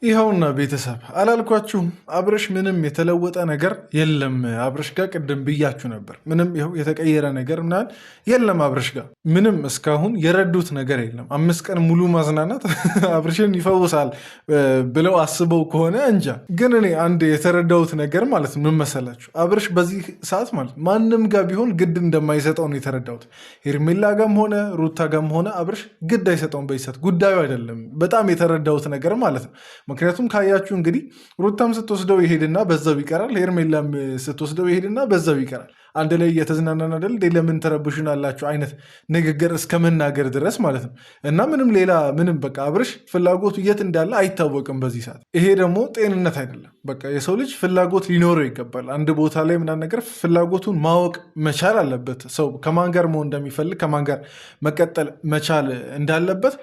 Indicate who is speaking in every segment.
Speaker 1: ይኸውና ቤተሰብ አላልኳችሁም? አብርሽ ምንም የተለወጠ ነገር የለም። አብርሽ ጋር ቅድም ብያችሁ ነበር። ምንም ይኸው የተቀየረ ነገር ምናምን የለም። አብርሽ ጋር ምንም እስካሁን የረዱት ነገር የለም። 5 ቀን ሙሉ ማዝናናት አብርሽን ይፈውሳል ብለው አስበው ከሆነ እንጃ። ግን እኔ አንድ የተረዳሁት ነገር ማለት ምን መሰላችሁ? አብርሽ በዚህ ሰዓት ማለት ማንም ጋር ቢሆን ግድ እንደማይሰጠው ነው የተረዳሁት። ሄርሜላ ጋም ሆነ ሩታ ጋም ሆነ አብርሽ ግድ አይሰጠውም። በዚህ ሰዓት ጉዳዩ አይደለም። በጣም የተረዳሁት ነገር ማለት ነው። ምክንያቱም ካያችሁ እንግዲህ ሩታም ስትወስደው ይሄድና በዛው ይቀራል፣ ሄርሜላም ስትወስደው ይሄድና በዛው ይቀራል። አንድ ላይ እየተዝናናን አይደል ለምን ተረብሹን አላችሁ አይነት ንግግር እስከ መናገር ድረስ ማለት ነው። እና ምንም ሌላ ምንም በቃ አብርሽ ፍላጎቱ የት እንዳለ አይታወቅም በዚህ ሰዓት። ይሄ ደግሞ ጤንነት አይደለም። በቃ የሰው ልጅ ፍላጎት ሊኖረው ይገባል። አንድ ቦታ ላይ ምናምን ነገር ፍላጎቱን ማወቅ መቻል አለበት። ሰው ከማን ጋር መሆን እንደሚፈልግ ከማን ጋር መቀጠል መቻል እንዳለበት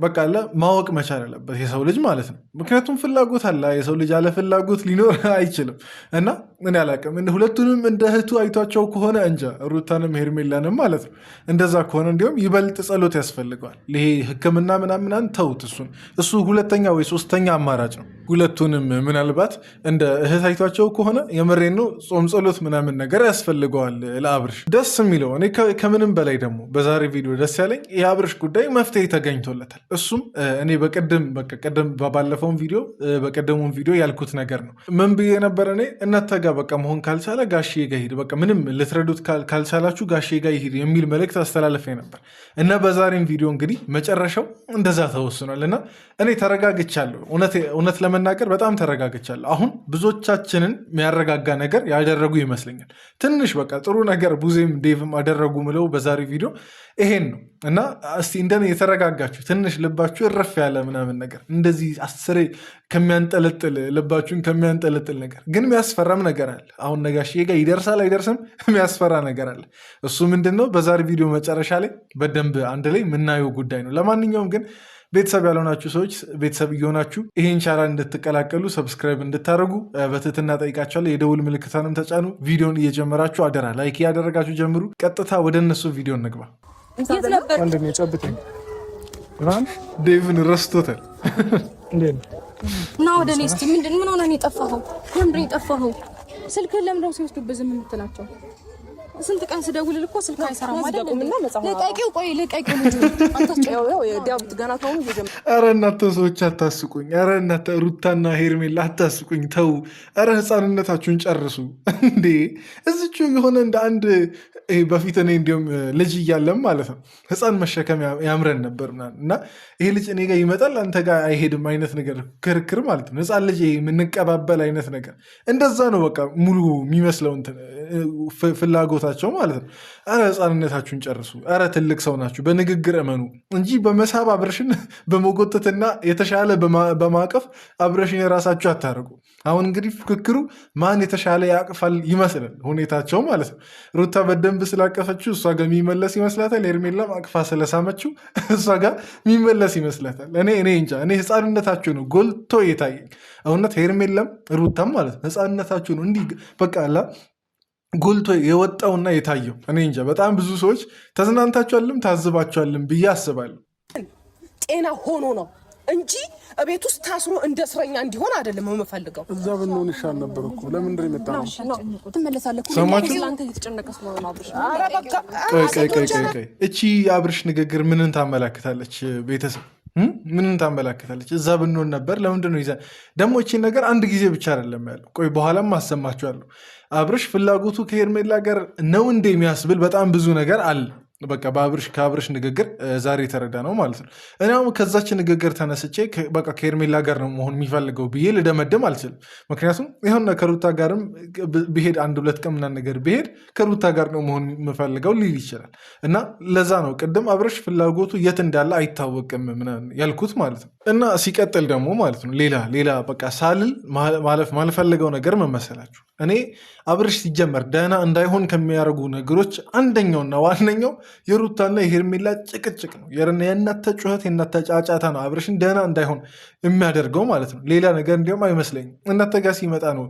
Speaker 1: በቃ ማወቅ መቻል አለበት የሰው ልጅ ማለት ነው። ምክንያቱም ፍላጎት አለ። የሰው ልጅ አለ ፍላጎት ሊኖር አይችልም። እና እኔ አላውቅም ሁለቱንም እንደ እህቱ አይቷቸው ከሆነ እንጃ፣ ሩታንም ሄርሜላንም ማለት ነው። እንደዛ ከሆነ እንዲሁም ይበልጥ ጸሎት ያስፈልገዋል። ይሄ ሕክምና ምናምናን ተውት። እሱ ሁለተኛ ወይ ሶስተኛ አማራጭ ነው። ሁለቱንም ምናልባት እንደ እህት አይቷቸው ከሆነ የመሬን ነው ጾም ጸሎት ምናምን ነገር ያስፈልገዋል ለአብርሽ። ደስ የሚለው እኔ ከምንም በላይ ደግሞ በዛሬ ቪዲዮ ደስ ያለኝ የአብርሽ ጉዳይ መፍትሄ ተገኝቶለታል። እሱም እኔ በቀደም ባለፈውን ቪዲዮ በቀደሙን ቪዲዮ ያልኩት ነገር ነው። ምን ብዬ ነበር? እኔ እናንተ ጋር በቃ መሆን ካልቻለ ጋሼ ጋር ሂድ፣ በቃ ምንም ልትረዱት ካልቻላችሁ ጋሼ ጋር ይሂድ የሚል መልእክት አስተላለፈ ነበር እና በዛሬም ቪዲዮ እንግዲህ መጨረሻው እንደዛ ተወስኗል እና እኔ ተረጋግቻለሁ። እውነት ለመናገር በጣም ተረጋግቻለሁ። አሁን ብዙዎቻችንን የሚያረጋጋ ነገር ያደረጉ ይመስለኛል። ትንሽ በቃ ጥሩ ነገር ቡዜም ዴቭም አደረጉ ምለው በዛሬ ቪዲዮ ይሄን ነው እና እስቲ እንደኔ የተረጋጋችሁ ትንሽ ልባችሁ እረፍ ያለ ምናምን ነገር እንደዚህ አስሬ ከሚያንጠለጥል ልባችሁን ከሚያንጠለጥል ነገር ግን የሚያስፈራም ነገር አለ። አሁን ነጋሽዬ ጋር ይደርሳል አይደርስም የሚያስፈራ ነገር አለ። እሱ ምንድን ነው? በዛሬ ቪዲዮ መጨረሻ ላይ በደንብ አንድ ላይ የምናየው ጉዳይ ነው። ለማንኛውም ግን ቤተሰብ ያልሆናችሁ ሰዎች ቤተሰብ እየሆናችሁ ይሄን ቻናል እንድትቀላቀሉ ሰብስክራይብ እንድታደርጉ በትህትና ጠይቃችኋለሁ። የደውል ምልክታንም ተጫኑ። ቪዲዮን እየጀመራችሁ አደራ ላይክ እያደረጋችሁ ጀምሩ። ቀጥታ ወደ እነሱ ቪዲዮ እንግባ። ወንድሜ ጨብጠኝ። ዴቭን ረስቶታል
Speaker 2: እና ወደ እኔ እስኪ ምን ሆነ ነው የጠፋኸው? ለምንድን ነው የጠፋኸው? ስልክህን ለምንድን ነው ሲወስዱብህ ዝም የምትላቸው? ስንት ቀን ስደውልልህ እኮ ስልክ አይሰራም አይደል? ለቃቂው ቆይ ለቃቂው ልጅ አታስጨው ዲያብት ገና ተው ይጀምር።
Speaker 1: ኧረ እናንተ ሰዎች አታስቁኝ። ኧረ እናንተ ሩታና ሄርሜላ አታስቁኝ። ተው። ኧረ ህፃንነታችሁን ጨርሱ እንዴ! እዚቹ የሆነ እንደ አንድ በፊት እኔ እንዲሁም ልጅ እያለም ማለት ነው ህፃን መሸከም ያምረን ነበር እና ይሄ ልጅ እኔ ጋር ይመጣል አንተ ጋር አይሄድም አይነት ነገር ክርክር ማለት ነው። ህፃን ልጅ የምንቀባበል አይነት ነገር እንደዛ ነው በቃ ሙሉ የሚመስለው ፍላጎታቸው ማለት ነው። ኧረ ህፃንነታችሁን ጨርሱ። ኧረ ትልቅ ሰው ናችሁ። በንግግር እመኑ እንጂ በመሳብ አብረሽን በመጎተትና የተሻለ በማቀፍ አብረሽን የራሳችሁ አታደርጉ። አሁን እንግዲህ ፍክክሩ ማን የተሻለ ያቅፋል ይመስላል ሁኔታቸው ማለት ነው። ሩታ በደንብ ስላቀፈችው እሷ ጋር የሚመለስ ይመስላታል። ሄርሜላም አቅፋ ስለሳመችው እሷ ጋር የሚመለስ ይመስላታል። እኔ እንጃ። እኔ ህፃንነታችሁ ነው ጎልቶ የታየኝ እውነት። ሄርሜላም ሩታም ማለት ነው ህፃንነታችሁ ነው እንዲህ በቃ ጎልቶ የወጣውና የታየው። እኔ እንጃ። በጣም ብዙ ሰዎች ተዝናንታችኋልም ታዝባችኋልም ብዬ አስባለሁ።
Speaker 3: ጤና ሆኖ ነው እንጂ እቤት ውስጥ ታስሮ እንደ እስረኛ እንዲሆን አይደለም የምፈልገው።
Speaker 4: እዛ ብንሆን ይሻል ነበር እኮ። ለምንድን ነው የመጣነው?
Speaker 2: ትመለሳለህ እኮ ለአንተ እየተጨነቀ ስለሆነ አብርሽ።
Speaker 1: ቆይ እቺ የአብርሽ ንግግር ምንን ታመላክታለች? ቤተሰብ ምንን ታመላክታለች? እዛ ብንሆን ነበር። ለምንድን ነው ይዘን ደግሞ እቺን ነገር አንድ ጊዜ ብቻ አይደለም ያለው። ቆይ በኋላም አሰማችኋለሁ። አብርሽ ፍላጎቱ ከሄርሜላ ጋር ነው እንደ የሚያስብል በጣም ብዙ ነገር አለ። በቃ ከአብርሽ ንግግር ዛሬ የተረዳ ነው ማለት ነው። እኔ አሁን ከዛች ንግግር ተነስቼ በቃ ከሄርሜላ ጋር ነው መሆን የሚፈልገው ብዬ ልደመድም አልችልም። ምክንያቱም ይሁን ከሩታ ጋርም ብሄድ 1-2 ቀን ምናምን ነገር ብሄድ ከሩታ ጋር ነው መሆን የምፈልገው ሊል ይችላል። እና ለዛ ነው ቅድም አብርሽ ፍላጎቱ የት እንዳለ አይታወቅም ምናምን ያልኩት ማለት ነው። እና ሲቀጥል ደግሞ ማለት ነው ሌላ በቃ ሳልል ማልፈልገው ነገር መመሰላችሁ። እኔ አብርሽ ሲጀመር ደህና እንዳይሆን ከሚያደርጉ ነገሮች አንደኛውና ዋነኛው የሩታና የሄርሜላ ጭቅጭቅ ነው። የእናንተ ጩኸት የእናንተ ጫጫታ ነው አብርሽን ደህና እንዳይሆን የሚያደርገው ማለት ነው። ሌላ ነገር እንዲሁም አይመስለኝም። እናንተ ጋር ሲመጣ ነው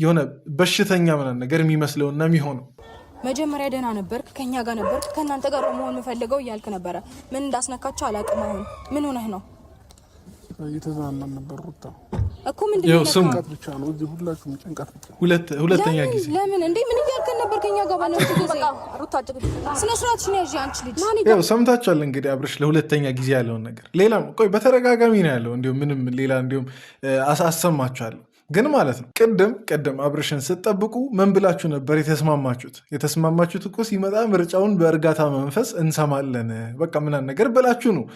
Speaker 1: የሆነ በሽተኛ ምናምን ነገር የሚመስለው እና የሚሆነው።
Speaker 2: መጀመሪያ ደህና ነበርክ፣ ከኛ ጋር ነበርክ፣ ከእናንተ ጋር መሆን የምፈልገው እያልክ ነበረ። ምን እንዳስነካቸው አላውቅም። አሁን ምን ሆነህ ነው?
Speaker 4: እየተዝናናን ነበር ሩታ
Speaker 2: እኮ ምንድነው
Speaker 4: ጭንቀት ብቻ ነው እዚህ ሁላችሁም ጭንቀት ብቻ
Speaker 1: ሁለተኛ ጊዜ
Speaker 2: ለምን እንዴ ምን እያልከን ነበር ከኛ ጋር ባለው ጊዜ ሩታ ስነ ስርዓት ሽነ ያጂ አንቺ ልጅ
Speaker 1: ያው ሰምታችኋል እንግዲህ አብርሽ ለሁለተኛ ጊዜ ያለውን ነገር ሌላም ቆይ በተረጋጋሚ ነው ያለው እንዲሁም ምንም ሌላ እንዲሁም አሰማችኋለሁ ግን ማለት ነው ቅድም አብርሽን ስትጠብቁ ምን ብላችሁ ነበር የተስማማችሁት እኮ ሲመጣ ምርጫውን በእርጋታ መንፈስ እንሰማለን በቃ ምናምን ነገር ብላችሁ ነው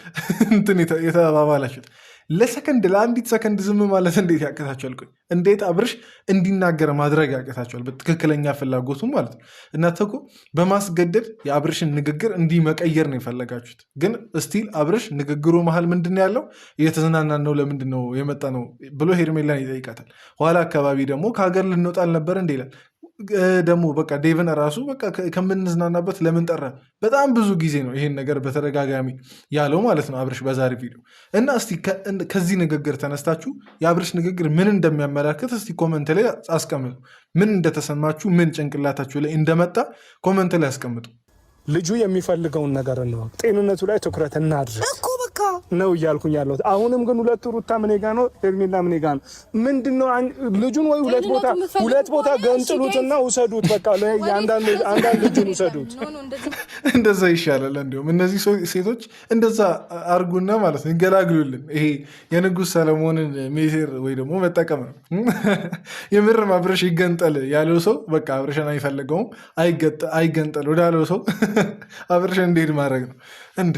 Speaker 1: እንትን የተባባላችሁት ለሰከንድ ለአንዲት ሰከንድ ዝም ማለት እንዴት ያቅታችኋል? ቆይ እንዴት አብርሽ እንዲናገር ማድረግ ያቅታችኋል? በትክክለኛ ፍላጎቱ ማለት ነው። እናንተ እኮ በማስገደድ የአብርሽን ንግግር እንዲህ መቀየር ነው የፈለጋችሁት። ግን እስቲል አብርሽ ንግግሩ መሀል ምንድን ነው ያለው? እየተዝናናን ነው ለምንድን ነው የመጣ ነው ብሎ ሄርሜላን ይጠይቃታል። ኋላ አካባቢ ደግሞ ከሀገር ልንወጣ አልነበር እንዴ ይላል። ደግሞ በቃ ዴቭን ራሱ በቃ ከምንዝናናበት ለምን ጠራ? በጣም ብዙ ጊዜ ነው ይሄን ነገር በተደጋጋሚ ያለው ማለት ነው አብርሽ በዛሬ ቪዲዮ። እና እስቲ ከዚህ ንግግር ተነስታችሁ የአብርሽ ንግግር ምን እንደሚያመላክት እስቲ ኮመንት ላይ አስቀምጡ። ምን እንደተሰማችሁ፣ ምን ጭንቅላታችሁ ላይ እንደመጣ ኮመንት ላይ አስቀምጡ።
Speaker 5: ልጁ የሚፈልገውን ነገር ነው፣ ጤንነቱ ላይ ትኩረት እናድርግ እኮ በቃ ነው እያልኩኝ ያለሁት። አሁንም ግን ሁለቱ ሩታ ምን ጋ ነው ሄርሜላ ምን ጋ ነው? ምንድነው ልጁን ወይ ሁለት ቦታ ገንጥሉትና ውሰዱት። በቃ አንዳንድ ልጁን ውሰዱት።
Speaker 1: እንደዛ ይሻላል። እንዲሁም እነዚህ ሴቶች እንደዛ አርጉና ማለት ነው ይገላግሉልን። ይሄ የንጉሥ ሰለሞንን ሜቴር ወይ ደግሞ መጠቀም ነው። የምርም አብርሽ ይገንጠል ያለው ሰው በቃ አብርሽን አይፈልገውም፣ አይገንጠል ወዳለው ሰው አብርሽ እንዴት ማድረግ ነው እንዴ?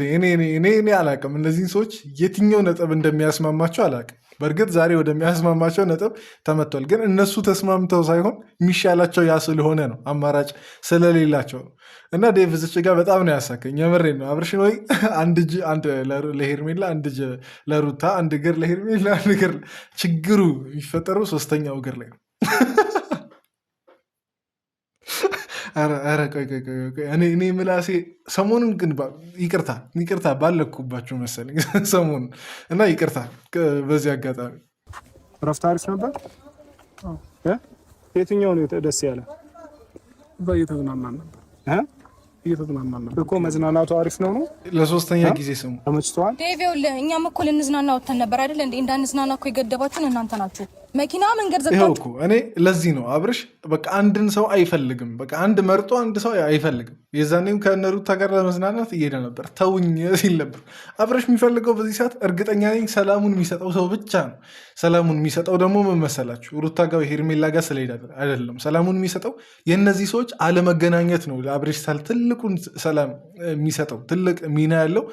Speaker 1: እኔ አላቅም። እነዚህን ሰዎች የትኛው ነጥብ እንደሚያስማማቸው አላቅም። በእርግጥ ዛሬ ወደሚያስማማቸው ነጥብ ተመቷል። ግን እነሱ ተስማምተው ሳይሆን የሚሻላቸው ያ ስለሆነ ነው፣ አማራጭ ስለሌላቸው ነው። እና ዴቭ ዝች ጋር በጣም ነው ያሳከኝ። የምሬን ነው። አብርሽን ወይ አንድ እጅ ለሄርሜላ፣ አንድ እጅ ለሩታ፣ አንድ እግር ለሄርሜላ፣ አንድ እግር ችግሩ የሚፈጠረው ሶስተኛው እግር ላይ ነው። እኔ ምላሴ ሰሞኑን ግን ይቅርታ ባለኩባቸው መሰለኝ ሰሞኑን እና ይቅርታ በዚህ አጋጣሚ።
Speaker 5: ረፍት አሪፍ ነበር። የትኛው ነው ደስ ያለ?
Speaker 4: እየተዝናናን ነበር
Speaker 5: እኮ መዝናናቱ አሪፍ ነው።
Speaker 1: ለሶስተኛ ጊዜ ስሙ
Speaker 5: ተመችቷል።
Speaker 2: ዴቭ ይኸውልህ እኛም እኮ ልንዝናና ወተን ነበር አይደል እንዴ? እንዳንዝናና እኮ የገደባችሁን እናንተ ናችሁ። መኪና መንገድ ዘግታችሁ
Speaker 1: እኮ እኔ ለዚህ ነው አብርሽ በቃ አንድን ሰው አይፈልግም። በቃ አንድ መርጦ አንድ ሰው አይፈልግም። የዛኔም ከነሩታ ጋር ለመዝናናት እየሄደ ነበር፣ ተውኝ ሲል ነበር። አብርሽ የሚፈልገው በዚህ ሰዓት እርግጠኛ ነኝ ሰላሙን የሚሰጠው ሰው ብቻ ነው። ሰላሙን የሚሰጠው ደግሞ ምን መሰላችሁ? ሩታ ጋር ሄርሜላ ጋር ስለሄደ አይደለም። ሰላሙን የሚሰጠው የእነዚህ ሰዎች አለመገናኘት ነው። ለአብርሽ ትልቁን ሰላም የሚሰጠው ትልቅ ሚና ያለው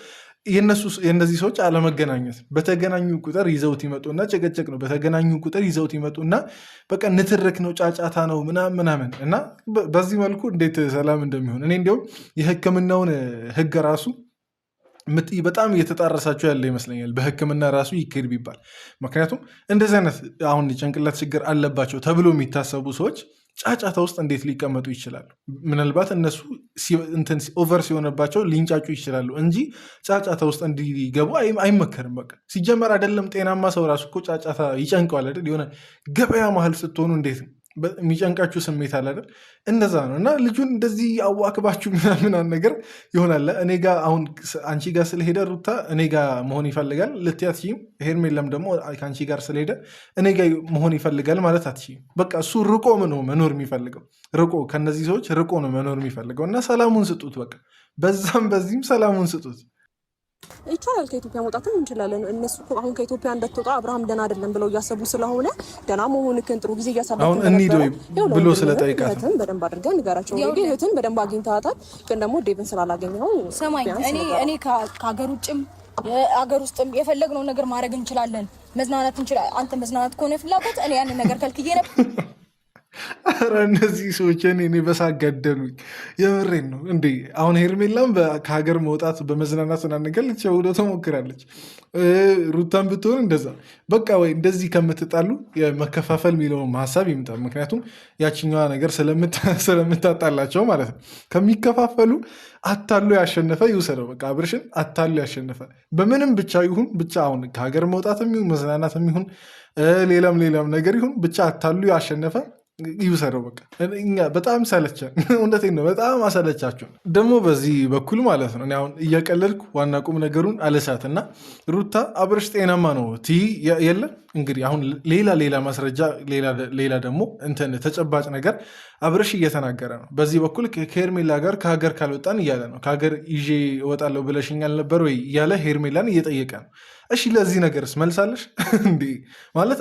Speaker 1: የእነዚህ ሰዎች አለመገናኘት። በተገናኙ ቁጥር ይዘውት ይመጡና ጭቅጭቅ ነው። በተገናኙ ቁጥር ይዘውት ይመጡና በቃ ንትርክ ነው፣ ጫጫታ ነው ምናምን እና በዚህ መልኩ እንዴት ሰላም እንደሚሆን እኔ እንዲያውም የሕክምናውን ሕግ ራሱ በጣም እየተጣረሳቸው ያለ ይመስለኛል። በሕክምና ራሱ ይካሄድ ቢባል። ምክንያቱም እንደዚህ አይነት አሁን የጭንቅላት ችግር አለባቸው ተብሎ የሚታሰቡ ሰዎች ጫጫታ ውስጥ እንዴት ሊቀመጡ ይችላሉ? ምናልባት እነሱ ኦቨር ሲሆንባቸው ሊንጫጩ ይችላሉ እንጂ ጫጫታ ውስጥ እንዲገቡ አይመከርም። በቃ ሲጀመር አይደለም ጤናማ ሰው ራሱ እኮ ጫጫታ ይጨንቀዋል አይደል? የሆነ ገበያ መሀል ስትሆኑ እንዴት ነው የሚጨንቃችሁ ስሜት አለ አይደል? እንደዛ ነው። እና ልጁን እንደዚህ አዋክባችሁ ምናምን ነገር ይሆናል። እኔ ጋ አሁን አንቺ ጋር ስለሄደ ሩታ እኔ ጋር መሆን ይፈልጋል ልትይ አትችይም። ሄርሜላም ደግሞ ከአንቺ ጋር ስለሄደ እኔ ጋር መሆን ይፈልጋል ማለት አትችይም። በቃ እሱ ርቆ ነው መኖር የሚፈልገው፣ ርቆ ከነዚህ ሰዎች ርቆ ነው መኖር የሚፈልገው። እና ሰላሙን ስጡት፣ በቃ በዛም በዚህም ሰላሙን ስጡት።
Speaker 3: ይቻላል። ከኢትዮጵያ መውጣትም እንችላለን። እነሱ አሁን ከኢትዮጵያ እንደተወጣ አብርሃም ደህና አይደለም ብለው እያሰቡ ስለሆነ ደህና መሆንክን ጥሩ ጊዜ እያሳለፍን
Speaker 1: አሁን እንሂድ ብሎ ስለጠይቃት
Speaker 3: እህትን በደንብ አድርገን ንገራቸው። እንግዲህ እህትን በደንብ አግኝተሃታል፣ ግን ደግሞ ዴቭን ስላላገኘኸው
Speaker 2: ሰማኝ። እኔ ከሀገር ውጭም አገር ውስጥም የፈለግነው ነገር ማድረግ እንችላለን፣ መዝናናት እንችላለን። አንተ መዝናናት ከሆነ ፍላጎት እኔ ያንን ነገር ከልክዬ ነበር።
Speaker 1: ኧረ እነዚህ ሰዎች እኔ በሳቅ ገደሉኝ። የምሬን ነው እንዴ። አሁን ሄርሜላም ከሀገር መውጣት በመዝናናት ነገር ልትሸውደው ተሞክራለች። ሩታን ብትሆን እንደዛ በቃ ወይ እንደዚህ ከምትጣሉ የመከፋፈል የሚለውን ሀሳብ ይምጣ። ምክንያቱም ያችኛዋ ነገር ስለምታጣላቸው ማለት ነው። ከሚከፋፈሉ አታሎ ያሸነፈ ይውሰደው። በቃ አብርሽን አታሎ ያሸነፈ በምንም ብቻ ይሁን ብቻ አሁን ከሀገር መውጣትም ይሁን መዝናናትም ይሁን ሌላም ነገር ይሁን ብቻ አታሎ ያሸነፈ ይውሰደው በቃ እኛ በጣም ሰለቸን። እውነቴን ነው በጣም አሰለቻችሁ። ደግሞ በዚህ በኩል ማለት ነው አሁን እያቀለልኩ ዋና ቁም ነገሩን አለሳት እና ሩታ አብርሽ ጤናማ ነው ትይ የለ እንግዲህ አሁን ሌላ ማስረጃ ሌላ ደግሞ እንትን ተጨባጭ ነገር አብርሽ እየተናገረ ነው። በዚህ በኩል ከሄርሜላ ጋር ከሀገር ካልወጣን እያለ ነው። ከሀገር ይዤ እወጣለሁ ብለሽኛል ነበር ወይ እያለ ሄርሜላን እየጠየቀ ነው። እሺ ለዚህ ነገርስ መልሳለሽ እንዴ? ማለት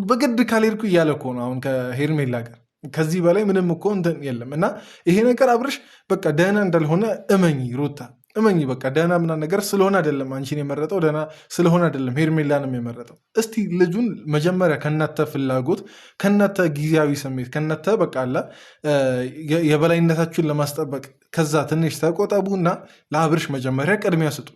Speaker 1: በግድ ካልሄድኩ እያለ እኮ ነው አሁን ከሄርሜላ ጋር። ከዚህ በላይ ምንም እኮ እንትን የለም። እና ይሄ ነገር አብርሽ በቃ ደህና እንዳልሆነ እመኝ ሩታ እመኝ። በቃ ደህና ምናምን ነገር ስለሆነ አይደለም አንቺን የመረጠው፣ ደህና ስለሆነ አይደለም ሄርሜላንም የመረጠው። እስቲ ልጁን መጀመሪያ ከእናተ ፍላጎት፣ ከእናተ ጊዜያዊ ስሜት፣ ከእናተ በቃ አላ የበላይነታችሁን ለማስጠበቅ ከዛ ትንሽ ተቆጠቡና ለአብርሽ መጀመሪያ ቅድሚያ ስጡ።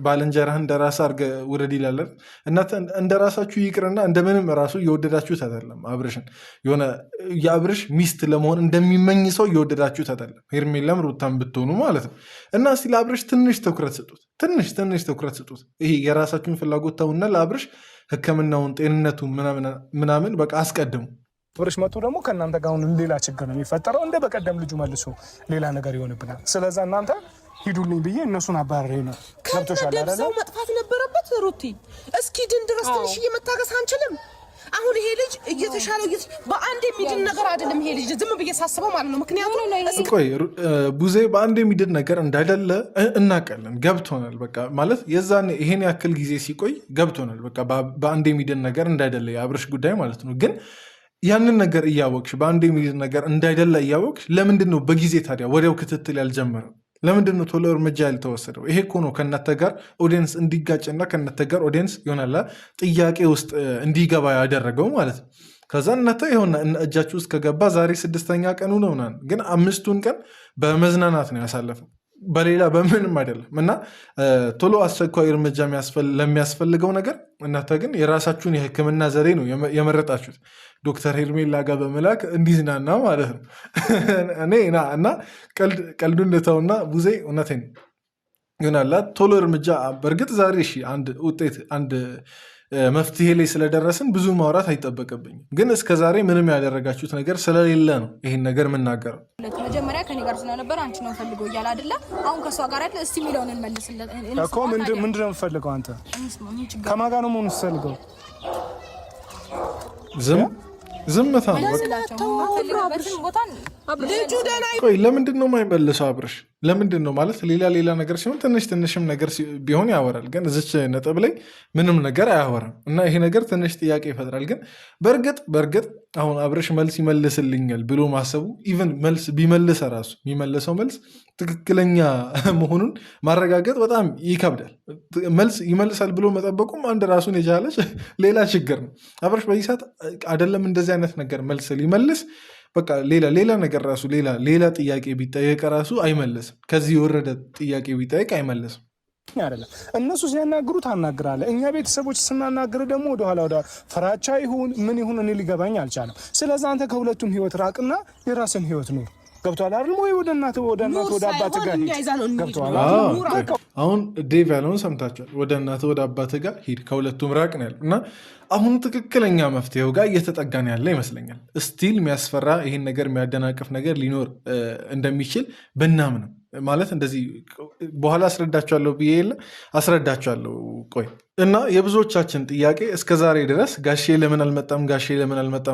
Speaker 1: ባልንጀራህ እንደራስህ አድርገህ ውረድ ይላለን። እናንተ እንደራሳችሁ ይቅርና እንደምንም ራሱ እየወደዳችሁት አይደለም አብርሽን። የሆነ የአብርሽ ሚስት ለመሆን እንደሚመኝ ሰው እየወደዳችሁት አይደለም። ሄርሜላም ሩታም ብትሆኑ ማለት ነው። እና እስቲ ለአብርሽ ትንሽ ትኩረት ስጡት፣ ትንሽ ትኩረት ስጡት። ይሄ የራሳችሁን ፍላጎት ተውና ለአብርሽ ሕክምናውን ጤንነቱን ምናምን በቃ አስቀድሙ።
Speaker 5: አብርሽ መጡ ደግሞ ከእናንተ ጋር አሁን ሌላ ችግር ነው የሚፈጠረው። እንደ በቀደም ልጁ መልሶ ሌላ ነገር ይሆንብናል። ስለዛ እናንተ ሂዱልኝ ብዬ እነሱን አባረሬ ነው። ገብቶሻል አይደል?
Speaker 3: ሰው መጥፋት ነበረበት። ሩቲ እስኪ ድን ድረስ ትንሽ መታገስ አንችልም? አሁን ይሄ ልጅ እየተሻለው በአንድ የሚድን ነገር አይደለም። ይሄ ልጅ ዝም ብዬ ሳስበው ማለት ነው። ምክንያቱም
Speaker 1: ቆይ ቡዜ በአንድ የሚድን ነገር እንዳይደለ እናውቃለን፣ ገብቶናል። በቃ ማለት የዛን ይሄን ያክል ጊዜ ሲቆይ ገብቶናል። በቃ በአንድ የሚድን ነገር እንዳይደለ የአብርሽ ጉዳይ ማለት ነው። ግን ያንን ነገር እያወቅሽ በአንድ የሚድን ነገር እንዳይደለ እያወቅሽ ለምንድን ነው በጊዜ ታዲያ ወዲያው ክትትል ያልጀመረው? ለምንድን ነው ቶሎ እርምጃ ያልተወሰደው? ይሄ እኮ ነው ከእናንተ ጋር ኦዲየንስ እንዲጋጭና ከእናንተ ጋር ኦዲየንስ ይሆናላ ጥያቄ ውስጥ እንዲገባ ያደረገው ማለት ነው። ከዛ እናንተ የሆነ እጃችሁ ውስጥ ከገባ ዛሬ 6ኛ ቀኑ ነው ምናምን፣ ግን 5ቱን ቀን በመዝናናት ነው ያሳለፈው፣ በሌላ በምንም አይደለም። እና ቶሎ አስቸኳይ እርምጃ ለሚያስፈልገው ነገር እናንተ ግን የራሳችሁን የሕክምና ዘዴ ነው የመረጣችሁት። ዶክተር ሄርሜላ ጋር በመላክ እንዲዝናና ማለት ነው። እኔ እና ቀልዱን ልተውና ቡዜ እውነቴን ይሆናላ ቶሎ እርምጃ። በእርግጥ ዛሬ እሺ አንድ ውጤት አንድ መፍትሄ ላይ ስለደረስን ብዙ ማውራት አይጠበቅብኝም። ግን እስከ ዛሬ ምንም ያደረጋችሁት ነገር ስለሌለ ነው ይህን ነገር የምናገረው።
Speaker 2: መጀመሪያ ከኔ ጋር ስለነበር አንቺ ነው ፈልገው እያለ አይደለ? አሁን ከእሷ ጋር አይደለ? እስቲ የሚለውን እንመልስለት
Speaker 5: እኮ። ምንድን ነው የምፈልገው? አንተ ከማን ጋር ነው የምትፈልገው?
Speaker 1: ዝምታ ነው። ቆይ ለምንድን ነው የማይመልሰው አብርሽ? ለምንድን ነው ማለት ሌላ ነገር ሲሆን ትንሽም ነገር ቢሆን ያወራል። ግን እዚች ነጥብ ላይ ምንም ነገር አያወራም እና ይሄ ነገር ትንሽ ጥያቄ ይፈጥራል። ግን በእርግጥ አሁን አብርሽ መልስ ይመልስልኛል ብሎ ማሰቡ ኢቨን መልስ ቢመልስ ራሱ የሚመልሰው መልስ ትክክለኛ መሆኑን ማረጋገጥ በጣም ይከብዳል። መልስ ይመልሳል ብሎ መጠበቁም አንድ ራሱን የቻለች ሌላ ችግር ነው። አብርሽ በዚህ ሰዓት አይደለም እንደዚህ አይነት ነገር መልስ ሊመልስ በቃ ሌላ ነገር ራሱ ሌላ ጥያቄ ቢጠየቅ ራሱ አይመለስም። ከዚህ የወረደ ጥያቄ ቢጠየቅ አይመለስም።
Speaker 5: አይደለም እነሱ ሲያናግሩ ታናግራለህ። እኛ ቤተሰቦች ስናናግር ደግሞ ወደ ፍራቻ ይሁን ምን ይሁን እኔ ሊገባኝ አልቻለም። ስለዚህ አንተ ከሁለቱም ህይወት ራቅና የራስን ህይወት ኑር። ገብቶሃል አይደል? ወይ ወደ እናትህ ወደ አባትህ ጋር ገብቶሃል?
Speaker 1: አሁን ዴቭ ያለውን ሰምታችኋል። ወደ እናትህ ወደ አባትህ ጋር ሂድ፣ ከሁለቱም ራቅ ነው ያለው እና አሁን ትክክለኛ መፍትሄው ጋር እየተጠጋን ያለ ይመስለኛል። ስቲል የሚያስፈራ ይህን ነገር የሚያደናቅፍ ነገር ሊኖር እንደሚችል ብናምንም ማለት እንደዚህ በኋላ አስረዳቸዋለሁ ብዬ የለ አስረዳቸዋለሁ። ቆይ እና የብዙዎቻችን ጥያቄ እስከዛሬ ድረስ ጋሼ ለምን አልመጣም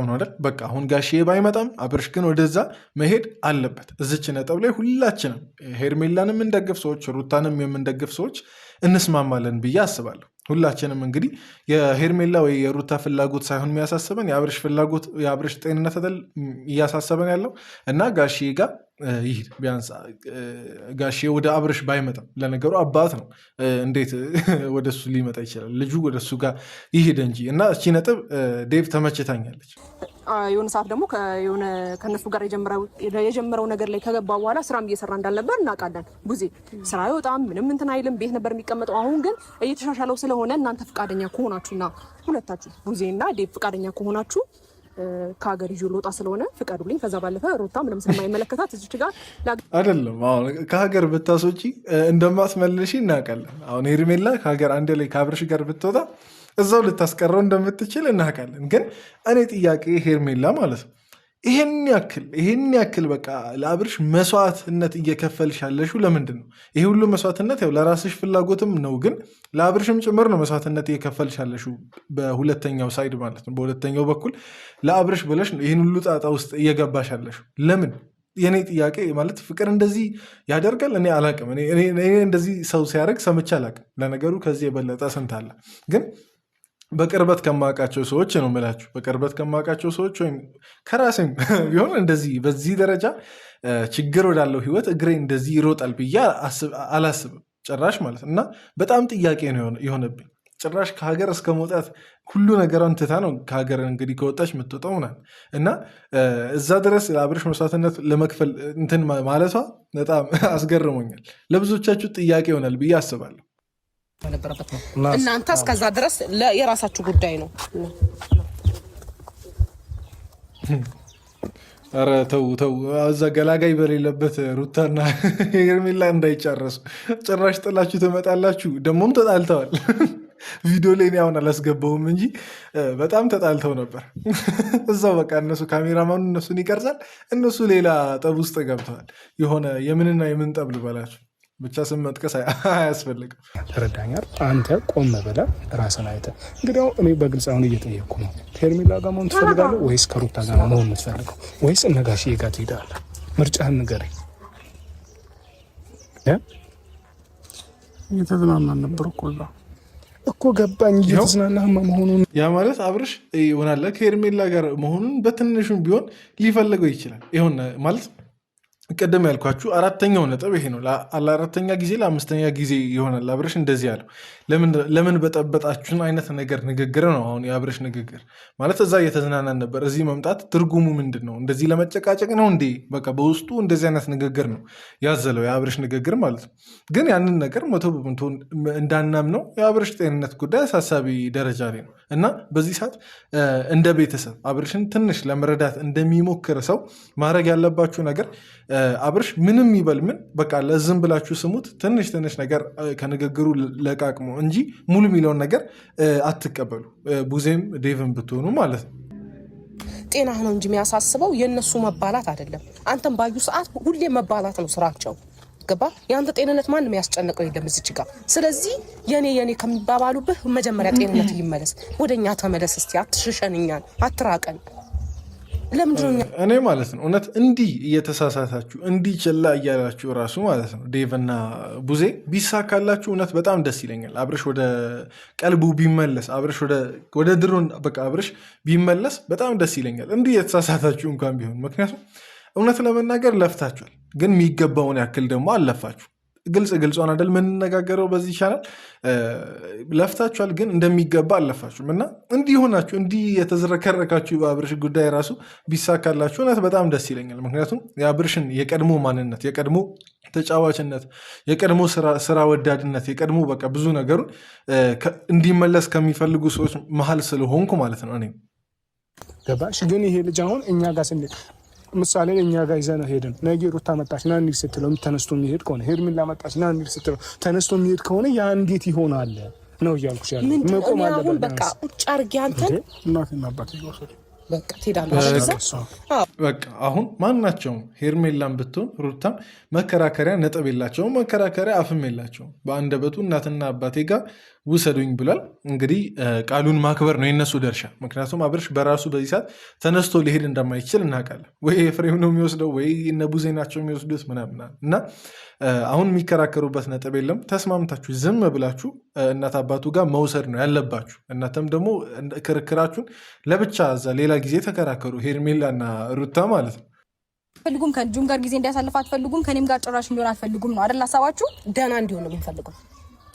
Speaker 1: ነው አይደል? በቃ አሁን ጋሼ ባይመጣም አብርሽ ግን ወደዛ መሄድ አለበት። እዚች ነጥብ ላይ ሁላችንም ሄርሜላንም የምንደግፍ ሰዎች፣ ሩታንም የምንደግፍ ሰዎች እንስማማለን ብዬ አስባለሁ። ሁላችንም እንግዲህ የሄርሜላ ወይ የሩታ ፍላጎት ሳይሆን የሚያሳስበን የአብርሽ ፍላጎት የአብርሽ ጤንነት አይደል እያሳሰበን ያለው እና ጋሼ ጋር ይሄድ። ቢያንስ ጋሼ ወደ አብርሽ ባይመጣም ለነገሩ አባት ነው፣ እንዴት ወደሱ ሊመጣ ይችላል? ልጁ ወደሱ ጋር ይሄድ እንጂ እና እቺ ነጥብ ዴቭ ተመችታኛለች።
Speaker 3: የሆነ ሰዓት ደግሞ ከነሱ ጋር የጀመረው ነገር ላይ ከገባ በኋላ ስራም እየሰራ እንዳልነበር እናውቃለን። ቡዜ ስራ አይወጣም ምንም እንትን አይልም፣ ቤት ነበር የሚቀመጠው። አሁን ግን እየተሻሻለው ስለሆነ እናንተ ፈቃደኛ ከሆናችሁና ሁለታችሁ ቡዜና ዴቭ ፈቃደኛ ከሆናችሁ ከሀገር ይዞ ልወጣ ስለሆነ ፍቀዱልኝ። ከዛ ባለፈ ሩታ ምንም ስለማይመለከታት እዚች ጋር
Speaker 1: አይደለም። አሁን ከሀገር ብታስወጪ እንደማትመልሺ እናውቃለን። አሁን ሄርሜላ ከሀገር አንድ ላይ ከአብርሽ ጋር ብትወጣ እዛው ልታስቀረው እንደምትችል እናውቃለን። ግን እኔ ጥያቄ ሄርሜላ ማለት ነው ይሄን ያክል በቃ ለአብርሽ መስዋዕትነት እየከፈልሽ ያለሽው ለምንድን ነው? ይሄ ሁሉ መስዋዕትነት ያው ለራስሽ ፍላጎትም ነው፣ ግን ለአብርሽም ጭምር ነው መስዋዕትነት እየከፈልሽ ያለሽው በሁለተኛው ሳይድ ማለት ነው። በሁለተኛው በኩል ለአብርሽ ብለሽ ነው ይህን ሁሉ ጣጣ ውስጥ እየገባሽ ያለሽው። ለምን? የኔ ጥያቄ ማለት ፍቅር እንደዚህ ያደርጋል? እኔ አላቅም። እኔ እንደዚህ ሰው ሲያደርግ ሰምቼ አላቅም። ለነገሩ ከዚህ የበለጠ ስንት አለ። ግን በቅርበት ከማውቃቸው ሰዎች ነው የምላችሁ። በቅርበት ከማውቃቸው ሰዎች ወይም ከራሴም ቢሆን እንደዚህ በዚህ ደረጃ ችግር ወዳለው ህይወት እግሬ እንደዚህ ይሮጣል ብዬ አላስብም ጭራሽ ማለት እና በጣም ጥያቄ ነው የሆነብኝ። ጭራሽ ከሀገር እስከ መውጣት ሁሉ ነገሯን ትታ ነው ከሀገር እንግዲህ ከወጣች የምትወጣው ምናምን እና እዛ ድረስ ለአብርሽ መስዋዕትነት ለመክፈል እንትን ማለቷ በጣም አስገርሞኛል። ለብዙዎቻችሁ ጥያቄ ይሆናል ብዬ አስባለሁ።
Speaker 3: እናንተ እስከዛ ድረስ የራሳችሁ ጉዳይ ነው።
Speaker 1: ኧረ ተው እዛ ገላጋይ በሌለበት ሩታና ሄርሜላ እንዳይጨረሱ ጭራሽ ጥላችሁ ትመጣላችሁ። ደግሞም ተጣልተዋል። ቪዲዮ ላይ እኔ አሁን አላስገባውም እንጂ በጣም ተጣልተው ነበር። እዛው በቃ እነሱ ካሜራማኑ እነሱን ይቀርጻል፣ እነሱ ሌላ ጠብ ውስጥ ገብተዋል። የሆነ የምንና የምን ጠብ ልበላችሁ ብቻ ስም መጥቀስ አያስፈልግም።
Speaker 5: ተረዳኛል። አንተ ቆም ብለህ ራስን አይተህ እንግዲህ እኔ በግልጽ አሁን እየጠየቅኩ ነው። ከሄርሜላ ጋር መሆን ትፈልጋለህ ወይስ ከሩታ ጋር መሆን የምትፈልገው ወይስ እነ ጋሽዬ ጋር ትሄዳለህ? ምርጫህን ንገረኝ።
Speaker 4: እየተዝናናን ነበር እኮ
Speaker 5: ገባኝ። እየተዝናናህ መሆኑን
Speaker 1: ያ ማለት አብርሽ ይሆናል ከሄርሜላ ጋር መሆኑን በትንሹም ቢሆን ሊፈልገው ይችላል። ይሆን ማለት ቅድም ያልኳችሁ አራተኛው ነጥብ ይሄ ነው። ለአራተኛ ጊዜ ለአምስተኛ ጊዜ ይሆናል አብርሽ እንደዚህ ያለው። ለምን በጠበጣችሁን አይነት ነገር ንግግር ነው አሁን የአብርሽ ንግግር ማለት። እዛ እየተዝናናን ነበር፣ እዚህ መምጣት ትርጉሙ ምንድን ነው? እንደዚህ ለመጨቃጨቅ ነው እንዴ? በቃ በውስጡ እንደዚህ አይነት ንግግር ነው ያዘለው የአብርሽ ንግግር ማለት ነው። ግን ያንን ነገር 100% እንዳናምነው የአብርሽ ጤንነት ጉዳይ አሳሳቢ ደረጃ ላይ ነው እና በዚህ ሰዓት እንደ ቤተሰብ አብርሽን ትንሽ ለመረዳት እንደሚሞክር ሰው ማድረግ ያለባችሁ ነገር አብርሽ ምንም ይበል ምን በቃ ለዝም ብላችሁ ስሙት። ትንሽ ነገር ከንግግሩ ለቃቅሞ እንጂ ሙሉ የሚለውን ነገር አትቀበሉ። ቡዜም ዴቭን ብትሆኑ ማለት ነው።
Speaker 3: ጤና ነው እንጂ የሚያሳስበው የእነሱ መባላት አይደለም። አንተም ባዩ ሰዓት ሁሌ መባላት ነው ስራቸው። ገባ? የአንተ ጤንነት ማንም ያስጨነቀው የለም እዚች ጋር። ስለዚህ የኔ ከሚባባሉብህ መጀመሪያ ጤንነት ይመለስ። ወደኛ ተመለስ እስቲ። አትሽሸን፣ እኛን አትራቀን።
Speaker 1: እኔ ማለት ነው እውነት እንዲህ እየተሳሳታችሁ እንዲህ ችላ እያላችሁ ራሱ ማለት ነው ዴቭና ቡዜ ቢሳካላችሁ እውነት በጣም ደስ ይለኛል። አብርሽ ወደ ቀልቡ ቢመለስ፣ አብርሽ ወደ ድሮን በቃ አብርሽ ቢመለስ በጣም ደስ ይለኛል። እንዲህ እየተሳሳታችሁ እንኳን ቢሆን ምክንያቱም እውነት ለመናገር ለፍታችኋል፣ ግን የሚገባውን ያክል ደግሞ አልለፋችሁ። ግልጿን አይደል የምንነጋገረው በዚህ ይቻላል። ለፍታችኋል፣ ግን እንደሚገባ አለፋችሁም እና እንዲህ ሆናችሁ እንዲህ የተዝረከረካችሁ በአብርሽ ጉዳይ ራሱ ቢሳካላችሁ እውነት በጣም ደስ ይለኛል። ምክንያቱም የአብርሽን የቀድሞ ማንነት፣ የቀድሞ ተጫዋችነት፣ የቀድሞ ስራ ወዳድነት፣ የቀድሞ በቃ ብዙ ነገሩን እንዲመለስ ከሚፈልጉ ሰዎች መሀል ስለሆንኩ ማለት ነው። እኔ
Speaker 5: ገባሽ? ግን ይሄ ልጅ አሁን እኛ ጋር ስንሄድ ምሳሌ እኛ ጋር ይዘን ሄድን፣ ነገ ሩታ መጣች ና እንሂድ ስትለው ተነስቶ የሚሄድ ከሆነ ሄርሜላ መጣች ና እንሂድ ስትለው ተነስቶ የሚሄድ ከሆነ ያ እንዴት ይሆናል ነው እያልኩሽ ያለው። መቆም አለበት።
Speaker 3: በቃ ቁጭ አድርጌ አንተን
Speaker 4: እናትና አባቴ ይወሰዱ
Speaker 3: በቃ ትሄዳለህ።
Speaker 1: በቃ አሁን ማናቸውም ሄርሜላም ብትሆን ሩታም መከራከሪያ ነጥብ የላቸውም፣ መከራከሪያ አፍም የላቸውም። በአንደበቱ እናትና አባቴ ጋር ውሰዱኝ ብሏል። እንግዲህ ቃሉን ማክበር ነው የነሱ ድርሻ። ምክንያቱም አብርሽ በራሱ በዚህ ሰዓት ተነስቶ ሊሄድ እንደማይችል እናውቃለን። ወይ ኤፍሬም ነው የሚወስደው ወይ እነ ቡዜ ናቸው የሚወስዱት ምናምን እና አሁን የሚከራከሩበት ነጥብ የለም። ተስማምታችሁ ዝም ብላችሁ እናት አባቱ ጋር መውሰድ ነው ያለባችሁ። እናንተም ደግሞ ክርክራችሁን ለብቻ እዛ ሌላ ጊዜ ተከራከሩ፣ ሄርሜላ እና ሩታ ማለት ነው።
Speaker 2: አትፈልጉም፣ ከልጁም ጋር ጊዜ እንዲያሳልፍ አትፈልጉም፣ ከኔም ጋር ጭራሽ እንዲሆን አትፈልጉም ነው አይደል ሀሳባችሁ?
Speaker 3: ደህና እንዲሆን ነው የምንፈልገው።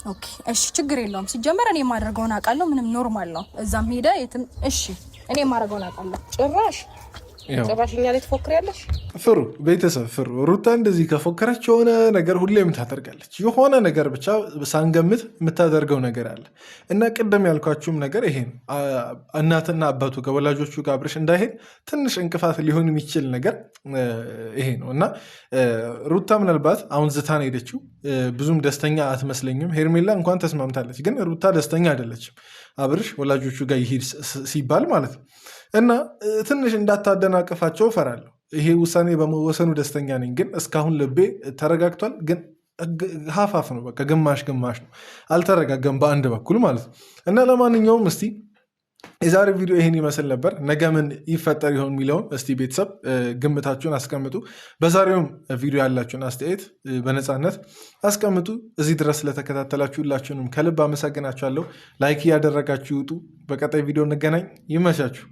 Speaker 2: ኦኬ እሺ፣ ችግር የለውም። ሲጀመር እኔ የማደርገውን አውቃለሁ። ምንም ኖርማል ነው። እዛም ሄደ የትም እሺ፣ እኔ የማደርገውን አውቃለሁ።
Speaker 3: ጭራሽ እኛ ላይ ትፎክሪያለሽ።
Speaker 1: ፍሩ ቤተሰብ ፍሩ። ሩታ እንደዚህ ከፎከረች የሆነ ነገር ሁሌም ታደርጋለች። የሆነ ነገር ብቻ ሳንገምት የምታደርገው ነገር አለ እና ቅድም ያልኳችሁም ነገር ይሄ ነው። እናትና አባቱ ጋር ወላጆቹ ጋር አብርሽ እንዳይሄድ ትንሽ እንቅፋት ሊሆን የሚችል ነገር ይሄ ነው እና ሩታ ምናልባት አሁን ዝታን ሄደችው ብዙም ደስተኛ አትመስለኝም። ሄርሜላ እንኳን ተስማምታለች፣ ግን ሩታ ደስተኛ አይደለችም። አብርሽ ወላጆቹ ጋር ይሄድ ሲባል ማለት ነው። እና ትንሽ እንዳታደናቅፋቸው እፈራለሁ። ይሄ ውሳኔ በመወሰኑ ደስተኛ ነኝ፣ ግን እስካሁን ልቤ ተረጋግቷል። ግን ሀፋፍ ነው፣ በቃ ግማሽ ግማሽ ነው፣ አልተረጋገም በአንድ በኩል ማለት ነው። እና ለማንኛውም እስቲ የዛሬ ቪዲዮ ይሄን ይመስል ነበር። ነገ ምን ይፈጠር ይሆን የሚለውን እስቲ ቤተሰብ ግምታችሁን አስቀምጡ። በዛሬውም ቪዲዮ ያላችሁን አስተያየት በነፃነት አስቀምጡ። እዚህ ድረስ ስለተከታተላችሁ ሁላችሁንም ከልብ አመሰግናችኋለሁ። ላይክ እያደረጋችሁ ይውጡ። በቀጣይ ቪዲዮ እንገናኝ። ይመቻችሁ።